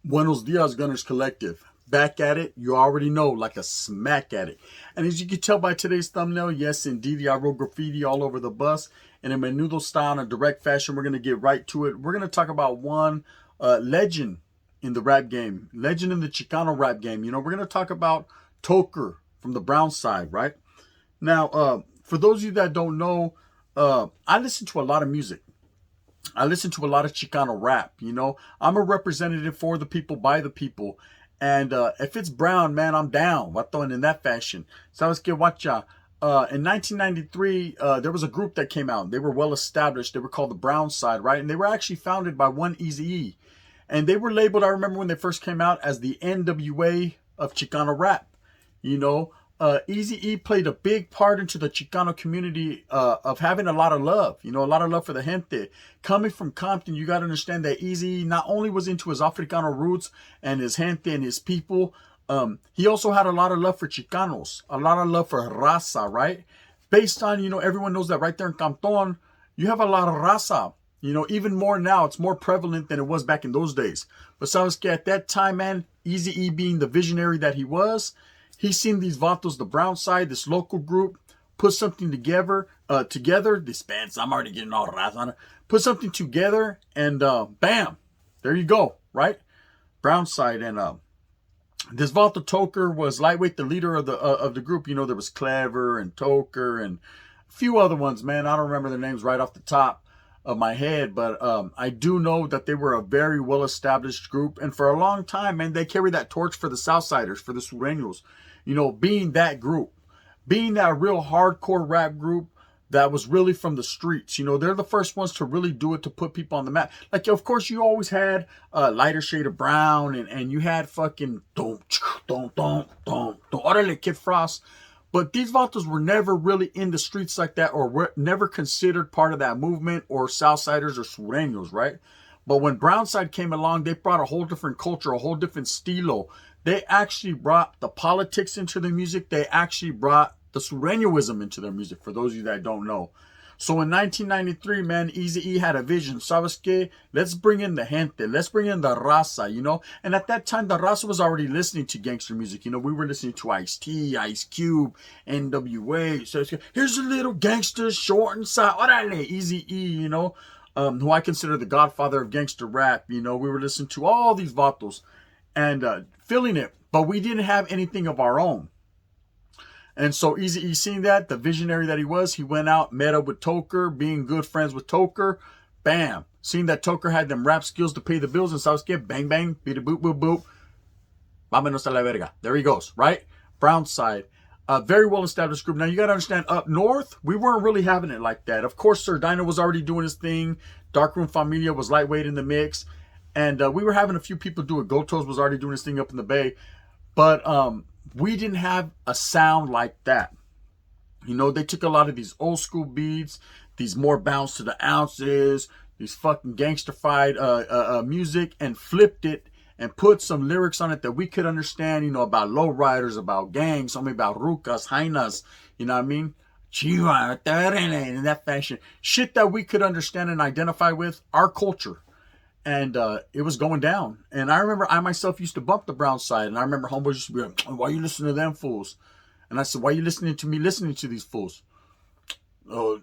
Buenos Dias, Gunners Collective. Back at it, you already know, like a smack at it. And as you can tell by today's thumbnail, yes, indeed, I wrote graffiti all over the bus. And in menudo style, in a direct fashion, we're going to get right to it. We're going to talk about one legend in the rap game, legend in the Chicano rap game. You know, we're going to talk about Toker from the Brownside, right? Now, for those of you that don't know, I listen to a lot of music. I listen to a lot of Chicano rap, you know. I'm a representative for the people, by the people. And if it's brown, man, I'm down. Vato, in that fashion. Sabes que wacha. In 1993, there was a group that came out. They were well established. They were called the Brownside, right? And they were actually founded by one Eazy-E. And they were labeled, I remember when they first came out, as the NWA of Chicano rap. You know, Eazy-E played a big part into the Chicano community of having a lot of love, you know, a lot of love for the gente. Coming from Compton, you got to understand that Eazy not only was into his Africano roots and his gente and his people, he also had a lot of love for Chicanos, a lot of love for raza, right? Based on, you know, everyone knows that right there in Compton, you have a lot of raza. You know, even more now, it's more prevalent than it was back in those days. But sabes que at that time, man, Eazy-E being the visionary that he was, he's seen these vatos, the Brownside, this local group, put something together. This bands, I'm already getting all wrath on it. Put something together, and bam, there you go, right? Brownside, and this vato Toker was lightweight, the leader of the group. You know, there was Clever and Toker and a few other ones, man. I don't remember their names right off the top of my head, but I do know that they were a very well-established group, and for a long time, man, they carried that torch for the Southsiders, for the Sureños. You know, being that group, being that real hardcore rap group that was really from the streets. You know, they're the first ones to really do it, to put people on the map. Like, of course, you always had a lighter shade of brown, and you had fucking orale Kid Frost. But these vatos were never really in the streets like that, or were never considered part of that movement, or Southsiders or Sureños, right? But when Brownside came along, they brought a whole different culture, a whole different stilo. They actually brought the politics into their music. They actually brought the Sureñoism into their music, for those of you that don't know. So in 1993, man, Eazy-E had a vision. ¿Sabes qué? Let's bring in the gente. Let's bring in the raza, you know? And at that time, the raza was already listening to gangster music. You know, we were listening to Ice-T, Ice Cube, NWA. So here's a little gangster, short and side. Orale, Eazy-E, you know? Who I consider the godfather of gangster rap. You know, we were listening to all these vatos and feeling it. But we didn't have anything of our own. And so Eazy-E, seeing that, the visionary that he was, he went out, met up with Toker, being good friends with Toker. Bam. Seeing that Toker had them rap skills to pay the bills, and sabes que, bang, bang, beat a boop, boop, boop. Vámonos a la verga. There he goes, right? Brownside. A very well-established group. Now, you got to understand, up north, we weren't really having it like that. Of course, Sureno was already doing his thing. Darkroom Familia was lightweight in the mix. And we were having a few people do it. Gotos was already doing his thing up in the Bay. But we didn't have a sound like that. You know, they took a lot of these old school beats, these more bounce to the ounces, these fucking gangsterified music, and flipped it and put some lyrics on it that we could understand, you know, about lowriders, about gangs, something about rucas, jainas, you know what I mean? Chiva, in that fashion. Shit that we could understand and identify with, our culture. And it was going down. And I remember I myself used to bump the Brownside. And I remember homeboys used to be like, why are you listening to them fools? And I said, why are you listening to me listening to these fools? Oh,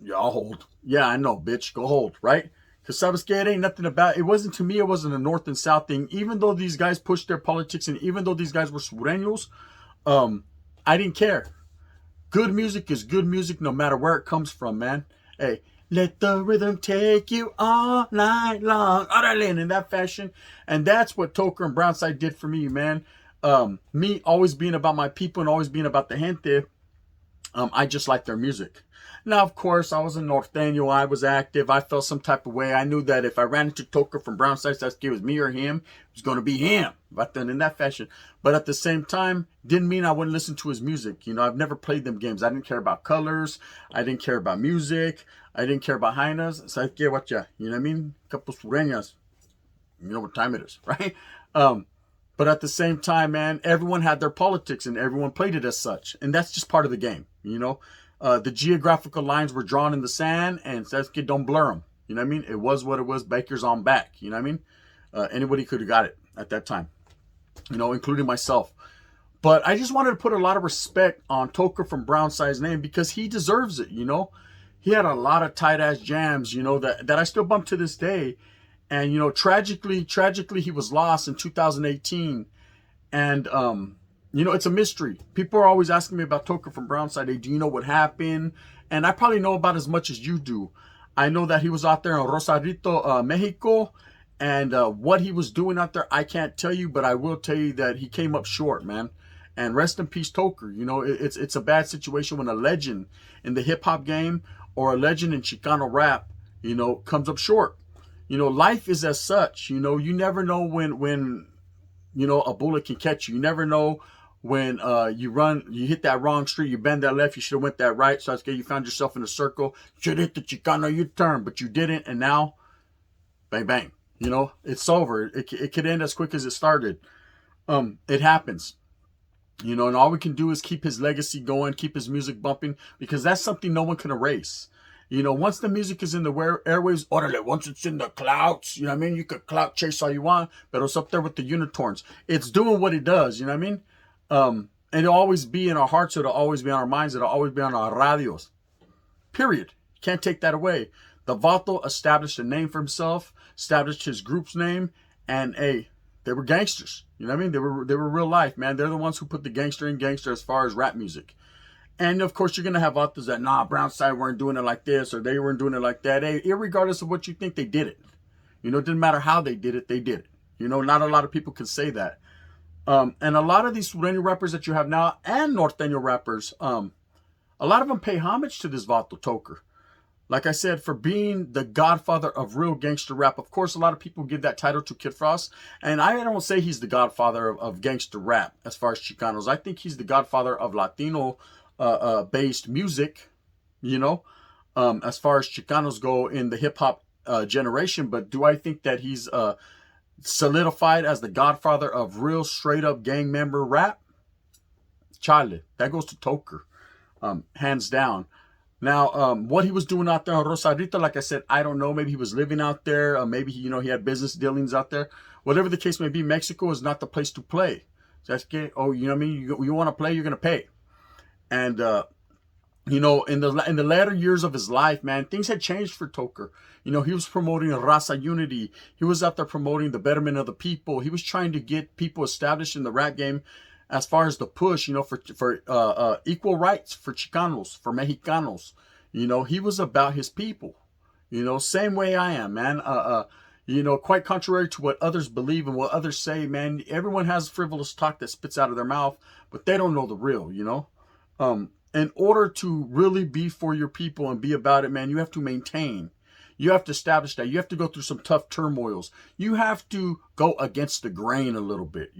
yeah, I'll hold. Yeah, I know, bitch. Go hold, right? Because sabes que, it ain't nothing about it. Wasn't, to me, it wasn't a north and south thing. Even though these guys pushed their politics, and even though these guys were Sureños, I didn't care. Good music is good music no matter where it comes from, man. Hey, let the rhythm take you all night long. Orale, in that fashion. And that's what Toker and Brownside did for me, man. Me always being about my people and always being about the gente, I just like their music. Now, of course, I was a norteño. I was active. I felt some type of way. I knew that if I ran into Toker from Brownside, it was me or him. It was going to be him. But then in that fashion. But at the same time, didn't mean I wouldn't listen to his music. You know, I've never played them games. I didn't care about colors. I didn't care about music. I didn't care about jainas. So I get what you know what I mean? Couple sureñas. You know what time it is, right? But at the same time, man, everyone had their politics and everyone played it as such. And that's just part of the game, you know? The geographical lines were drawn in the sand, and says, kid, don't blur them. You know what I mean? It was what it was. Baker's on back. You know what I mean? Anybody could have got it at that time, including myself. But I just wanted to put a lot of respect on Toker from Brownside's name because he deserves it. He had a lot of tight ass jams, that I still bump to this day. And tragically, he was lost in 2018. And it's a mystery. People are always asking me about Toker from Brownside. Hey, do you know what happened? And I probably know about as much as you do. I know that he was out there in Rosarito, Mexico. And what he was doing out there, I can't tell you, but I will tell you that he came up short, man. And rest in peace, Toker. It's a bad situation when a legend in the hip hop game or a legend in Chicano rap, comes up short. Life is as such. You never know when a bullet can catch you. You never know when you hit that wrong street, you bend that left, you should have went that right. So you found yourself in a circle. You should hit the Chicano U-turn, but you didn't, and now, bang bang. It's over. It could end as quick as it started. It happens. And all we can do is keep his legacy going, keep his music bumping, because that's something no one can erase. Once the music is in the airwaves, orale, once it's in the clouds, you could cloud chase all you want, but it's up there with the unicorns. It's doing what it does, And it'll always be in our hearts, it'll always be on our minds, it'll always be on our radios. Period. Can't take that away. The Vato established a name for himself, established his group's name, and they were gangsters. They were real life, man. They're the ones who put the gangster in gangster as far as rap music. And of course, you're going to have authors that, Brownside weren't doing it like this or they weren't doing it like that. Hey, irregardless of what you think, they did it. It didn't matter how they did it, they did it. Not a lot of people can say that. And a lot of these Sureno rappers that you have now and Norteño rappers, a lot of them pay homage to this Vato Toker. Like I said, for being the godfather of real gangster rap. Of course, a lot of people give that title to Kid Frost. And I don't say he's the godfather of gangster rap as far as Chicanos. I think he's the godfather of Latino based music, as far as Chicanos go in the hip hop generation. But do I think that he's solidified as the godfather of real straight up gang member rap? Charlie, that goes to Toker, hands down. Now, what he was doing out there on Rosarito, like I said, I don't know. Maybe he was living out there. Maybe he had business dealings out there. Whatever the case may be, Mexico is not the place to play. That's okay. Oh, you know what I mean? You want to play, you're gonna pay. And in the latter years of his life, man, things had changed for Toker. He was promoting Raza Unity. He was out there promoting the betterment of the people. He was trying to get people established in the rap game as far as the push, for equal rights for Chicanos, for Mexicanos. He was about his people. Same way I am, man. Quite contrary to what others believe and what others say, man. Everyone has frivolous talk that spits out of their mouth, but they don't know the real, In order to really be for your people and be about it, man, you have to maintain. You have to establish that. You have to go through some tough turmoils. You have to go against the grain a little bit,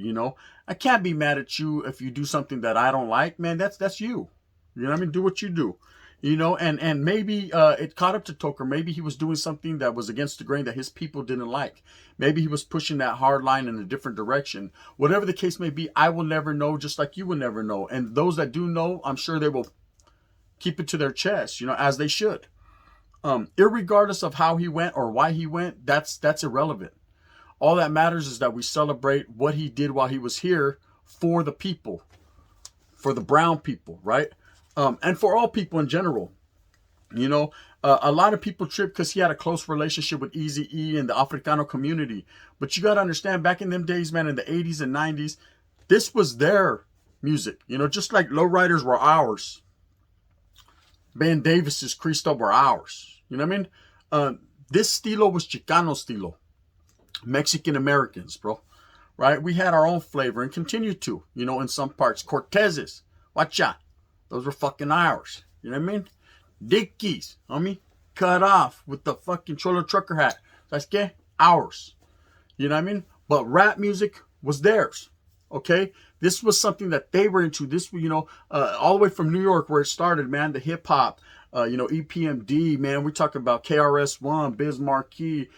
I can't be mad at you if you do something that I don't like, man. That's you. Do what you do. And maybe it caught up to Toker. Maybe he was doing something that was against the grain that his people didn't like. Maybe he was pushing that hard line in a different direction. Whatever the case may be, I will never know, just like you will never know. And those that do know, I'm sure they will keep it to their chest, as they should. Irregardless of how he went or why he went, that's irrelevant. All that matters is that we celebrate what he did while he was here for the people, for the brown people, right? And for all people in general. A lot of people trip because he had a close relationship with Eazy-E and the Africano community. But you got to understand, back in them days, man, in the 80s and 90s, this was their music. Just like lowriders were ours. Ben Davis's Cristo were ours. You know what I mean? This stilo was Chicano stilo. Mexican Americans, bro. Right? We had our own flavor and continue to, in some parts. Cortezes. Watch out. Those were fucking ours. You know what I mean? Dickies, homie. Cut off with the fucking Cholo trucker hat. That's que ours. You know what I mean? But rap music was theirs. Okay? This was something that they were into. This, all the way from New York where it started, man. The hip hop, EPMD, man. We're talking about KRS-One, Biz Marquee,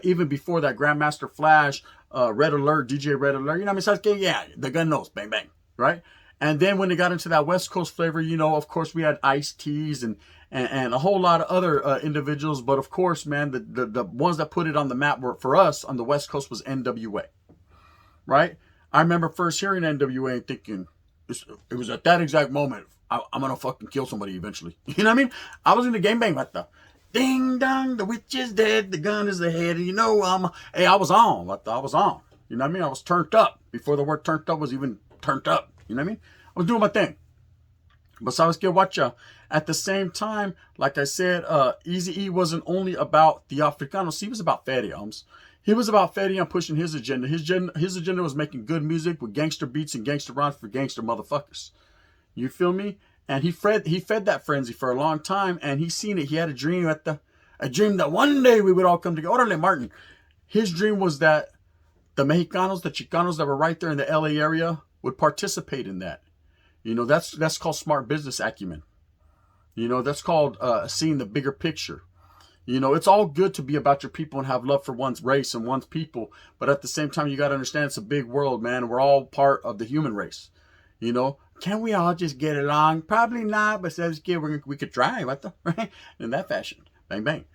even before that, Grandmaster Flash, Red Alert, DJ Red Alert. You know what I mean? So, yeah, the gun knows. Bang, bang. Right? And then when they got into that West Coast flavor, you know, of course we had iced teas and a whole lot of other individuals. But of course, man, the ones that put it on the map were, for us on the West Coast, was NWA, right? I remember first hearing NWA and thinking, it was at that exact moment, I'm going to fucking kill somebody eventually. You know what I mean? I was in the gangbang with the ding dong, the witch is dead, the gun is ahead. You know, I was on. I was on. You know what I mean? I was turned up before the word turned up was even turned up. You know what I mean? I was doing my thing. But sabes que watcha? At the same time, like I said, Eazy-E wasn't only about the Africanos. He was about Feriums. He was about Feria and pushing his agenda. His agenda was making good music with gangster beats and gangster rhymes for gangster motherfuckers. You feel me? And he fed that frenzy for a long time, and he seen it. He had a dream a dream that one day we would all come together. Orale Martin. His dream was that the Mexicanos, the Chicanos that were right there in the LA area would participate in that. You know, that's called smart business acumen. You know, that's called seeing the bigger picture. You know, it's all good to be about your people and have love for one's race and one's people. But at the same time, you got to understand it's a big world, man. We're all part of the human race. You know, can we all just get along? Probably not, but we could try, right? In that fashion. Bang, bang.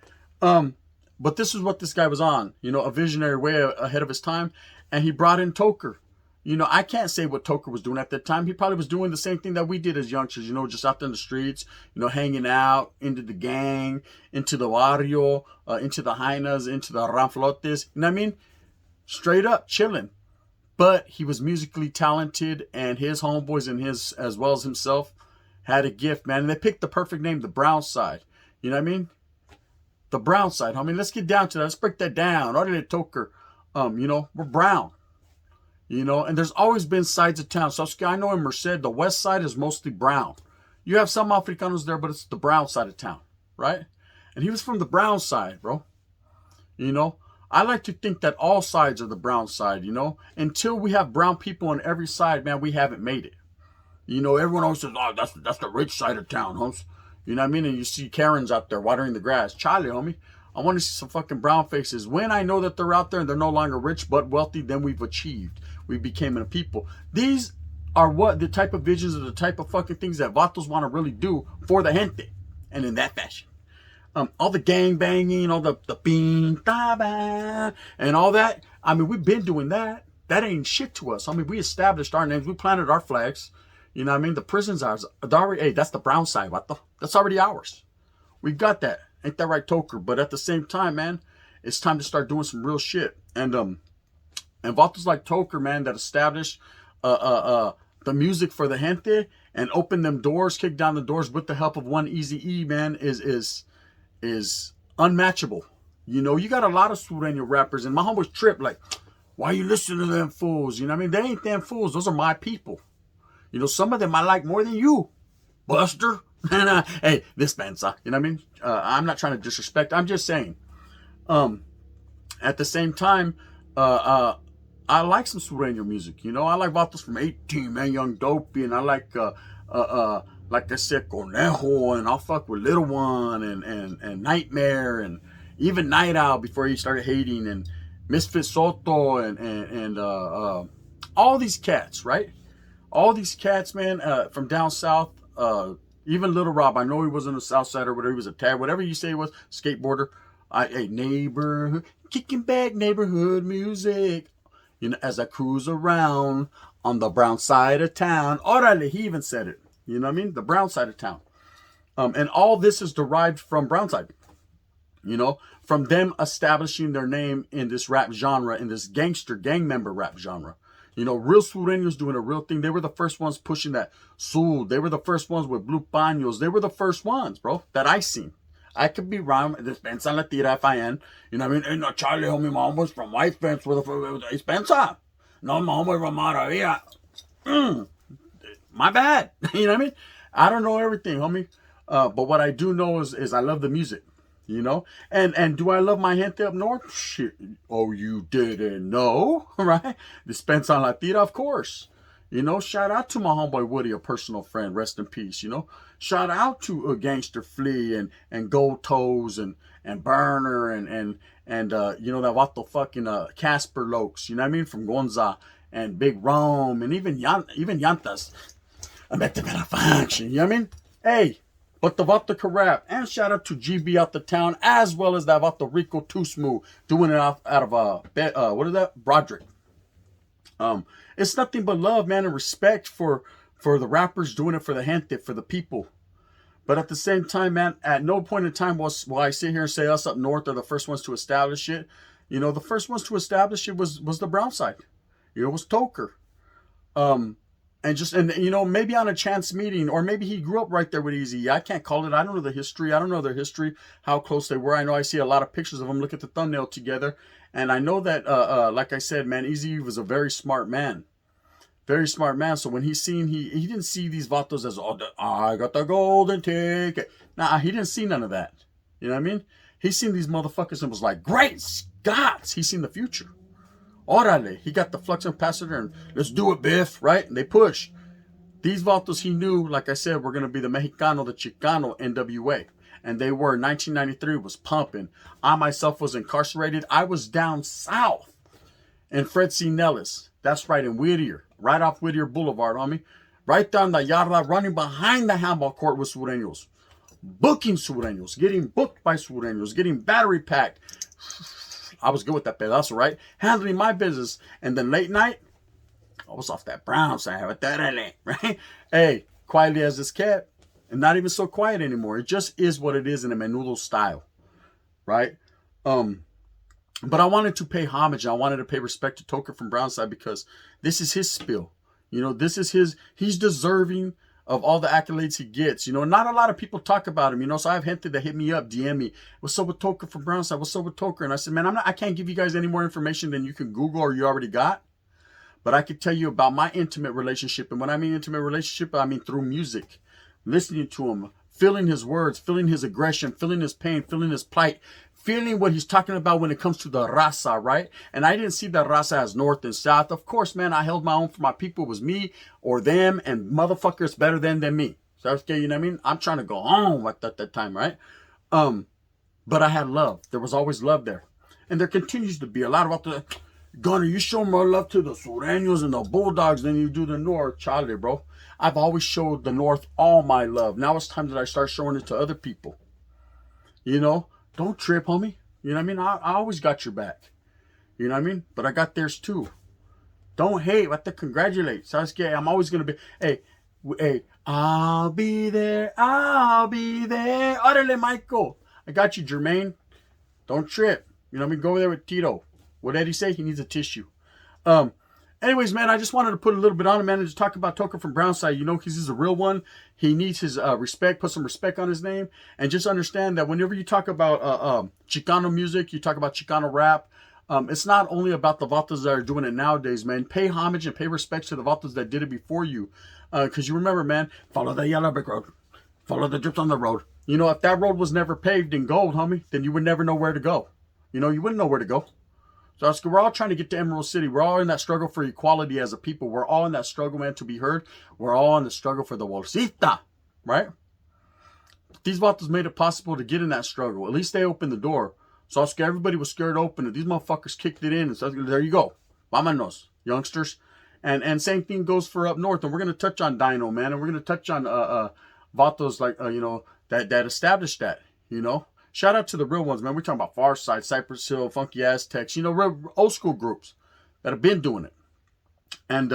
But this is what this guy was on. You know, a visionary way ahead of his time. And he brought in Toker. You know, I can't say what Toker was doing at that time. He probably was doing the same thing that we did as youngsters, you know, just out there in the streets, you know, hanging out, into the gang, into the barrio, into the jainas, into the ranflotes. You know what I mean? Straight up, chilling. But he was musically talented, and his homeboys and his, as well as himself, had a gift, man. And they picked the perfect name, the Brownside. You know what I mean? The Brownside, homie. Let's get down to that. Let's break that down. Orale Toker. You know, we're brown. You know, and there's always been sides of town. So I know in Merced, the west side is mostly brown. You have some Africanos there, but it's the brown side of town, right? And he was from the brown side, bro. You know, I like to think that all sides are the brown side, you know. Until we have brown people on every side, man, we haven't made it. You know, everyone always says, oh, that's the rich side of town, homes. You know what I mean? And you see Karens out there watering the grass. Charlie, homie. I want to see some fucking brown faces. When I know that they're out there and they're no longer rich but wealthy, then we've achieved. We became a people. These are what the type of visions or the type of fucking things that vatos want to really do for the gente. And in that fashion. All the gang banging, all the bean, and all that. I mean, we've been doing that. That ain't shit to us. I mean, we established our names. We planted our flags. You know what I mean? The prison's ours. Hey, that's the brown side. That's already ours. We got that. Ain't that right, Toker? But at the same time, man, it's time to start doing some real shit. And vatos like Toker, man, that established the music for the gente and opened them doors, kicked down the doors with the help of one Eazy-E, man, is unmatchable. You know, you got a lot of Sureno rappers, and my homeboys trip like, why you listen to them fools? You know what I mean? They ain't them fools. Those are my people. You know, some of them I like more than you, Buster. Hey, this Benza. You know what I mean? I'm not trying to disrespect. I'm just saying. At the same time, I like some Sureno music. You know, I like vatos from 18, man, Young Dopey, and I like I said, Conejo, and I'll fuck with Little One and Nightmare, and even Night Owl before he started hating, and Misfit Soto, and all these cats, right? All these cats, man, from down south, even Little Rob, I know he wasn't a south side or whatever, he was a tag, whatever you say he was, skateboarder, a neighborhood, kicking back neighborhood music, you know, as I cruise around on the brown side of town. Orale, he even said it. You know what I mean? The brown side of town. And all this is derived from Brownside. You know, from them establishing their name in this rap genre, in this gangster, gang member rap genre. You know, real Sureños doing a real thing. They were the first ones pushing that Sul. They were the first ones with blue paños. They were the first ones, bro, that I seen. I could be wrong. Despensa la tira FIN. You know what I mean? Hey, no, Charlie, homie, my homeboy's from White Fence with a Despensa. No, my homeboy from Maravilla. My bad. You know what I mean? I don't know everything, homie. But what I do know is I love the music. You know? And do I love my gente up north? Shit. Oh, you didn't know? Right? Despensa la tira, of course. You know, shout out to my homeboy Woody, a personal friend. Rest in peace, you know. Shout out to a Gangster Flea and Gold Toes and Burner and you know, that vato fucking Casper Lokes, you know what I mean? From Gonza and Big Rome and even Yantas. I'm back to better function. You know what I mean? Hey, but the Vato rap. And shout out to GB out the town, as well as that Vato Rico Too Smooth, doing it out of, what is that? Broderick. It's nothing but love, man, and respect for the rappers doing it for the gente, for the people. But at the same time, man, at no point in time will I sit here and say us up north are the first ones to establish it. You know, the first ones to establish it was the Brownside. You know, it was Toker. And you know, maybe on a chance meeting, or maybe he grew up right there with Easy. I can't call it. I don't know the history. I don't know their history, how close they were. I know I see a lot of pictures of them. Look at the thumbnail together. And I know that, like I said, man, Easy was a very smart man. Very smart man. So when he didn't see these vatos as, oh, I got the golden ticket. Nah, he didn't see none of that. You know what I mean? He seen these motherfuckers and was like, great Scots. He seen the future. Orale. He got the flux capacitor and let's do it, Biff. Right? And they push. These vatos he knew, like I said, were going to be the Mexicano, the Chicano, NWA. And they were. 1993 was pumping. I myself was incarcerated. I was down south in Fred C. Nellis. That's right, in Whittier. Right off Whittier Boulevard, homie. Right down the yarda, running behind the handball court with Sureños. Booking Sureños. Getting booked by Sureños. Getting battery packed. I was good with that pedazo, right? Handling my business. And then late night, I was off that Brownside, right? Hey, quietly as this cat. And not even so quiet anymore. It just is what it is in a menudo style. Right? But I wanted to pay homage. I wanted to pay respect to Toker from Brownside because this is his spill. You know, this is he's deserving of all the accolades he gets. You know, not a lot of people talk about him, you know, so I have hinted that hit me up, DM me. What's up with Toker from Brownside? What's up with Toker? And I said, man, I can't give you guys any more information than you can Google or you already got. But I could tell you about my intimate relationship. And when I mean intimate relationship, I mean through music. Listening to him, feeling his words, feeling his aggression, feeling his pain, feeling his plight, feeling what he's talking about when it comes to the raza, right? And I didn't see the raza as north and south. Of course, man, I held my own for my people. It was me or them, and motherfuckers better than me. So okay, you know what I mean? I'm trying to go home at that time, right? But I had love. There was always love there. And there continues to be a lot about the Gunner, you show more love to the Sureños and the Bulldogs than you do the North. Charlie, bro. I've always showed the North all my love. Now it's time that I start showing it to other people. You know? Don't trip, homie. You know what I mean? I always got your back. You know what I mean? But I got theirs too. Don't hate. I have to congratulate. Sasuke, I'm always going to be... Hey, I'll be there. I'll be there. Órale, Michael. I got you, Jermaine. Don't trip. You know what I mean? Go over there with Tito. What did he say? He needs a tissue. Anyways, man, I just wanted to put a little bit on it, man, and just talk about Toker from Brownside. You know, because he's a real one. He needs his respect. Put some respect on his name. And just understand that whenever you talk about Chicano music, you talk about Chicano rap, it's not only about the vatos that are doing it nowadays, man. Pay homage and pay respect to the vatos that did it before you. Because you remember, man, follow the yellow brick road. Follow the drips on the road. You know, if that road was never paved in gold, homie, then you would never know where to go. You know, you wouldn't know where to go. So we're all trying to get to Emerald City. We're all in that struggle for equality as a people. We're all in that struggle, man, to be heard. We're all in the struggle for the bolsita, right? These vatos made it possible to get in that struggle. At least they opened the door. So everybody was scared to open it. These motherfuckers kicked it in. And so there you go. Vámonos, youngsters. And same thing goes for up north. And we're going to touch on Dino, man. And we're going to touch on vatos like, you know, that established that, you know. Shout out to the real ones, man. We're talking about Farside, Cypress Hill, Funky Aztecs, you know, real old school groups that have been doing it. And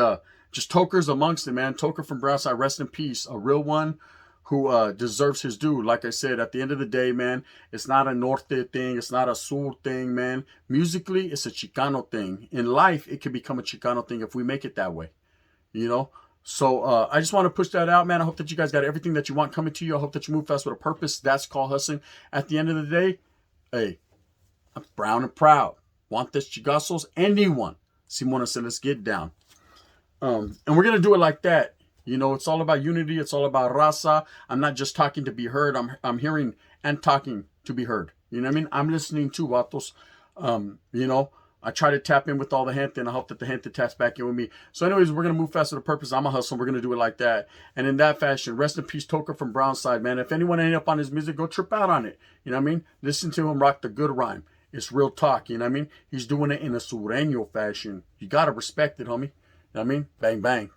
just Toker's amongst it, man. Toker from Brownside, rest in peace. A real one who deserves his due. Like I said, at the end of the day, man, it's not a Norte thing. It's not a Sur thing, man. Musically, it's a Chicano thing. In life, it can become a Chicano thing if we make it that way, you know. So I just want to push that out, man. I hope that you guys got everything that you want coming to you. I hope that you move fast with a purpose. That's called hustling. At the end of the day, hey, I'm brown and proud. Want this chigazos? Anyone. Simona said, let's get down. And we're going to do it like that. You know, it's all about unity. It's all about raza. I'm not just talking to be heard. I'm hearing and talking to be heard. You know what I mean? I'm listening to vatos. You know, I try to tap in with all the gente, and I hope that the gente taps back in with me. So anyways, we're going to move fast to the purpose. I'm a hustle. We're going to do it like that. And in that fashion, rest in peace, Toker from Brownside, man. If anyone ain't up on his music, go trip out on it. You know what I mean? Listen to him rock the good rhyme. It's real talk. You know what I mean? He's doing it in a Sureno fashion. You got to respect it, homie. You know what I mean? Bang, bang.